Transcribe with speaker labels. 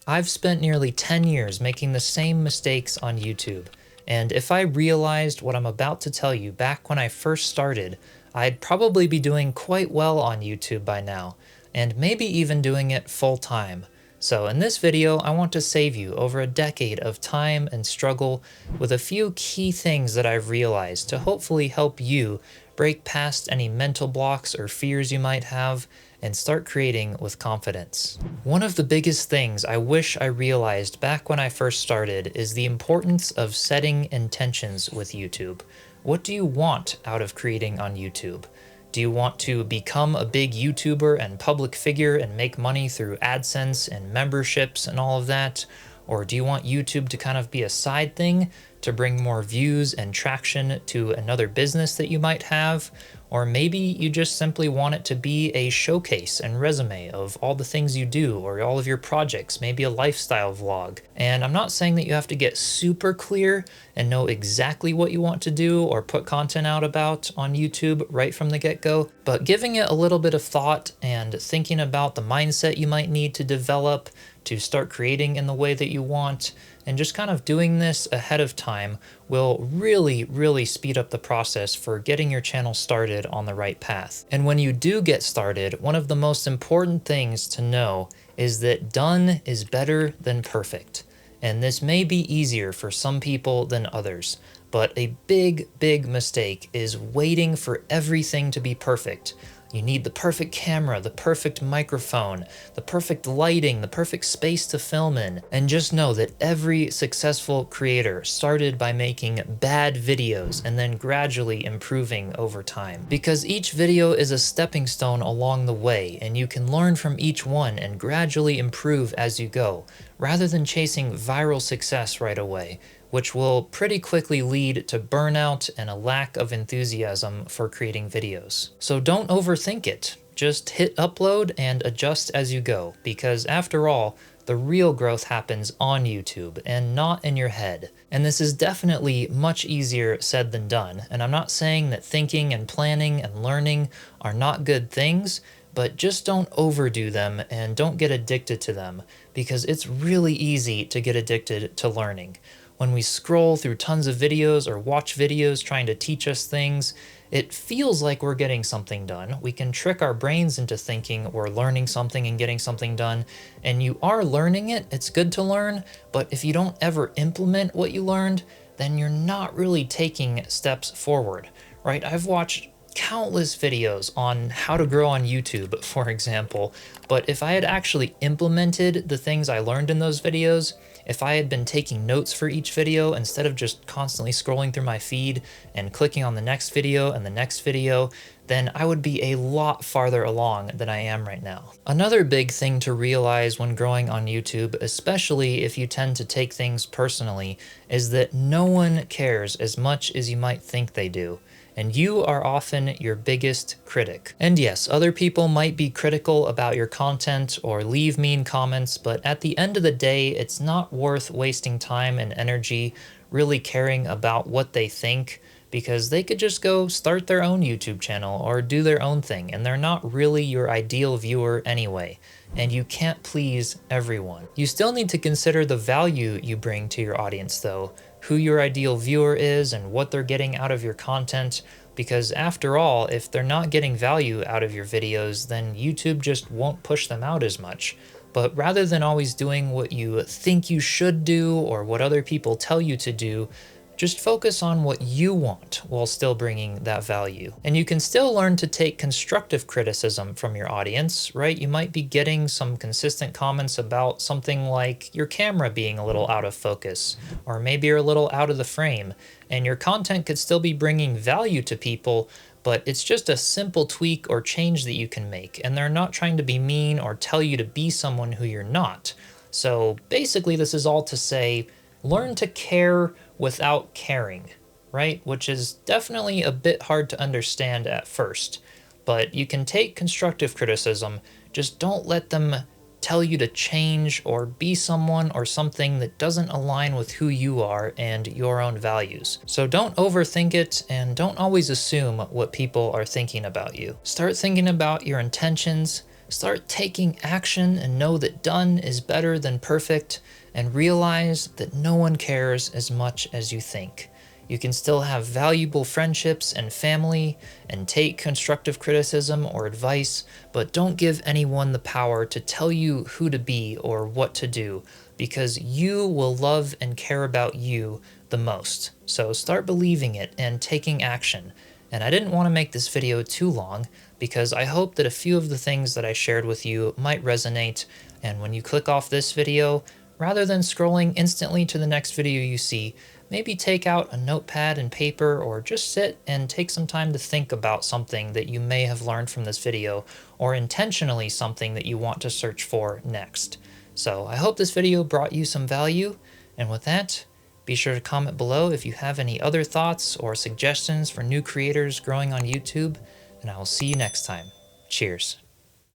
Speaker 1: I've spent nearly 10 years making the same mistakes on YouTube, and if I realized what I'm about to tell you back when I first started, I'd probably be doing quite well on YouTube by now, and maybe even doing it full time. So in this video, I want to save you over a decade of time and struggle with a few key things that I've realized to hopefully help you break past any mental blocks or fears you might have and start creating with confidence. One of the biggest things I wish I realized back when I first started is the importance of setting intentions with YouTube. What do you want out of creating on YouTube? Do you want to become a big YouTuber and public figure and make money through AdSense and memberships and all of that? Or do you want YouTube to kind of be a side thing to bring more views and traction to another business that you might have? Or maybe you just simply want it to be a showcase and resume of all the things you do or all of your projects, maybe a lifestyle vlog. And I'm not saying that you have to get super clear and know exactly what you want to do or put content out about on YouTube right from the get-go, but giving it a little bit of thought and thinking about the mindset you might need to develop to start creating in the way that you want, and just kind of doing this ahead of time will really speed up the process for getting your channel started on the right path. And when you do get started, one of the most important things to know is that done is better than perfect. And this may be easier for some people than others, but a big mistake is waiting for everything to be perfect. You need the perfect camera, the perfect microphone, the perfect lighting, the perfect space to film in. And just know that every successful creator started by making bad videos and then gradually improving over time. Because each video is a stepping stone along the way, and you can learn from each one and gradually improve as you go, rather than chasing viral success right away, which will pretty quickly lead to burnout and a lack of enthusiasm for creating videos. So don't overthink it. Just hit upload and adjust as you go, because after all, the real growth happens on YouTube and not in your head. And this is definitely much easier said than done, and I'm not saying that thinking and planning and learning are not good things, but just don't overdo them and don't get addicted to them, because it's really easy to get addicted to learning. When we scroll through tons of videos or watch videos trying to teach us things, it feels like we're getting something done. We can trick our brains into thinking we're learning something and getting something done, and you are learning it. It's good to learn, but if you don't ever implement what you learned, then you're not really taking steps forward, right? I've watched countless videos on how to grow on YouTube, for example, but if I had actually implemented the things I learned in those videos, if I had been taking notes for each video instead of just constantly scrolling through my feed and clicking on the next video and the next video, then I would be a lot farther along than I am right now. Another big thing to realize when growing on YouTube, especially if you tend to take things personally, is that no one cares as much as you might think they do. And you are often your biggest critic. And yes, other people might be critical about your content or leave mean comments, but at the end of the day, it's not worth wasting time and energy really caring about what they think, because they could just go start their own YouTube channel or do their own thing, and they're not really your ideal viewer anyway. And you can't please everyone. You still need to consider the value you bring to your audience though, who your ideal viewer is and what they're getting out of your content, because after all, if they're not getting value out of your videos, then YouTube just won't push them out as much. But rather than always doing what you think you should do or what other people tell you to do, just focus on what you want while still bringing that value. And you can still learn to take constructive criticism from your audience, right? You might be getting some consistent comments about something like your camera being a little out of focus, or maybe you're a little out of the frame, and your content could still be bringing value to people, but it's just a simple tweak or change that you can make, and they're not trying to be mean or tell you to be someone who you're not. So basically, this is all to say, learn to care without caring, right? Which is definitely a bit hard to understand at first, but you can take constructive criticism, just don't let them tell you to change or be someone or something that doesn't align with who you are and your own values. So don't overthink it and don't always assume what people are thinking about you. Start thinking about your intentions, Start taking action and know that done is better than perfect, and realize that no one cares as much as you think. You can still have valuable friendships and family and take constructive criticism or advice, but don't give anyone the power to tell you who to be or what to do, because you will love and care about you the most. So start believing it and taking action. And I didn't want to make this video too long because I hope that a few of the things that I shared with you might resonate, and when you click off this video, rather than scrolling instantly to the next video you see, maybe take out a notepad and paper or just sit and take some time to think about something that you may have learned from this video, or intentionally something that you want to search for next. So I hope this video brought you some value, and with that, be sure to comment below if you have any other thoughts or suggestions for new creators growing on YouTube, and I will see you next time. Cheers.